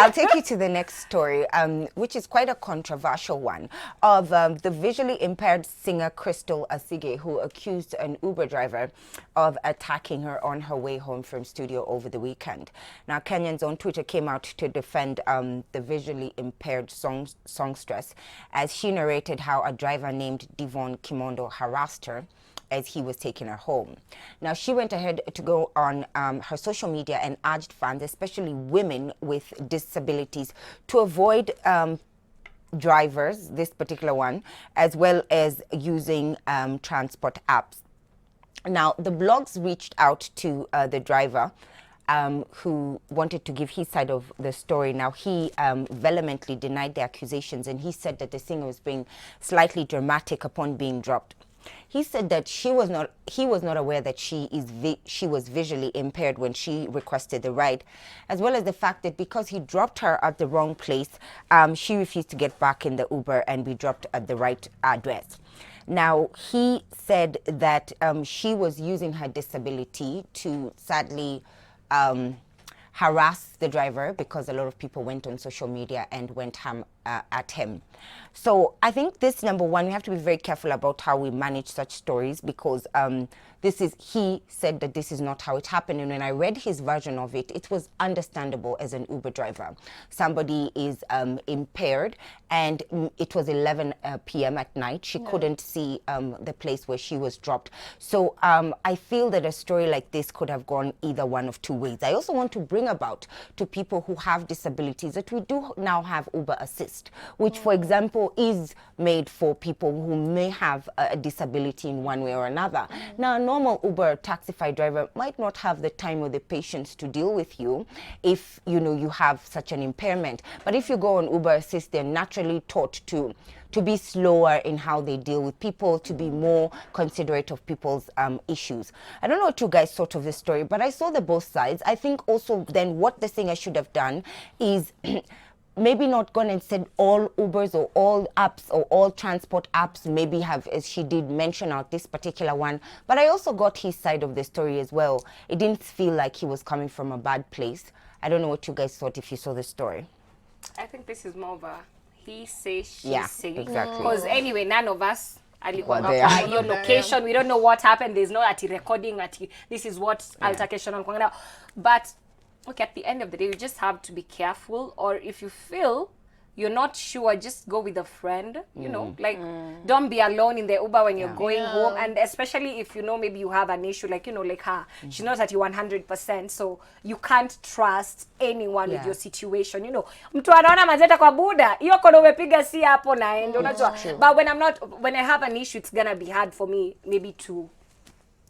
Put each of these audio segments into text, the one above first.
I'll take you to the next story, which is quite a controversial one, of the visually impaired singer Crystal Asige, who accused an Uber driver of attacking her on her way home from studio over the weekend. Now, Kenyans on Twitter came out to defend the visually impaired songstress, as she narrated how a driver named Devon Kimondo harassed her as he was taking her home. Now, she went ahead to go on her social media and urged fans, especially women with disabilities, to avoid drivers, this particular one, as well as using transport apps. Now, the blogs reached out to the driver who wanted to give his side of the story. Now, he vehemently denied the accusations, and he said that the singer was being slightly dramatic upon being dropped. He said that he was not aware that she was visually impaired when she requested the ride, as well as the fact that because he dropped her at the wrong place, she refused to get back in the Uber and be dropped at the right address. Now, he said that she was using her disability to sadly harass the driver, because a lot of people went on social media and went ham at him. So I think this, number one, we have to be very careful about how we manage such stories, because he said that this is not how it happened. And when I read his version of it, it was understandable as an Uber driver. Somebody is impaired, and it was 11 p.m. at night. She couldn't see the place where she was dropped. So I feel that a story like this could have gone either one of two ways. I also want to bring about to people who have disabilities that we do now have Uber Assist, which, for example, is made for people who may have a disability in one way or another. Now, a normal Uber Taxify driver might not have the time or the patience to deal with you if you have such an impairment. But if you go on Uber Assist, they're naturally taught to be slower in how they deal with people, to be more considerate of people's issues. I don't know what you guys thought of this story, but I saw the both sides. I think also then what the singer should have done is maybe not gone and said all Ubers or all apps or all transport apps maybe have, as she did, mention out this particular one. But I also got his side of the story as well. It didn't feel like he was coming from a bad place. I don't know what you guys thought if you saw the story. I think this is more of a he say, she say. Exactly. Because anyway, none of us Well, there. your location. We don't know what happened. There's no recording. This is what altercation on Kwangana. But okay, at the end of the day, you just have to be careful. Or if you feel you're not sure, just go with a friend. Don't be alone in the Uber when you're going home. And especially if maybe you have an issue like her. She's not at you 100%, so you can't trust anyone with your situation. Mtu anaona mazeta kwa buda, hiyo kono umepiga si hapo naenda, unajua. But when I have an issue, it's gonna be hard for me maybe to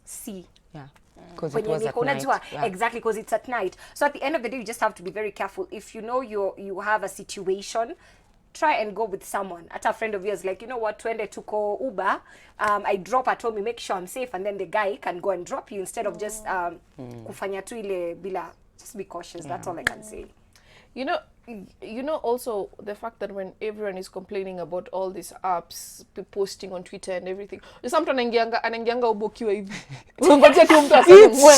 see. Yeah. Because it was at night. Exactly, because it's at night. So at the end of the day, you just have to be very careful. If you have a situation, try and go with someone. At a friend of yours, like, twende tuko Uber, I drop at home, you make sure I'm safe, and then the guy can go and drop you instead of just kufanya tu ile bila. Just be cautious. That's all I can say. Also the fact that when everyone is complaining about all these apps posting on Twitter and everything, sometimes anaingianga ubokiwa hivi. Ungoje tu mtu aseme mwe.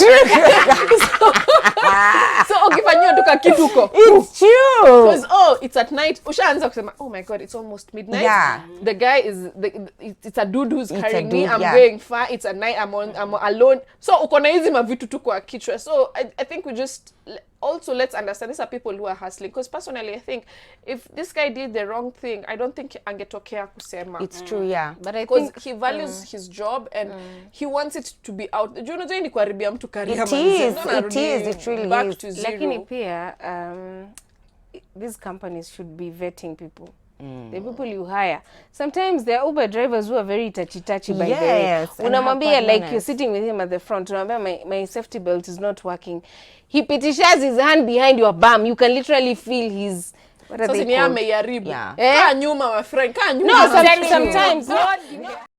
So ukifanyia tu kakituko. It's true. Because it's at night. Ushaanza kusema, oh my god, it's almost midnight. Yeah. The guy it's a dude who's carrying me. I'm going far. It's at night. I'm alone. So uko na hizi mavitu tu kwa kichwa. So I think we just also let's understand these are people who are hustling. Because personally, I think if this guy did the wrong thing, I don't think angetokea kusema. It's true, yeah. But I think he values his job and he wants it to be out. Do you know ni kuharibia mtu career? It is. It really back is. to zero. Lakini pia these companies should be vetting people. The people you hire. Sometimes there are Uber drivers who are very touchy by the way. Unamwambia like you're sitting with him at the front. Unamwambia my safety belt is not working. He pitishes his hand behind your bum. You can literally feel his Kaa nyuma my friend. Kaa nyuma. No, sometimes.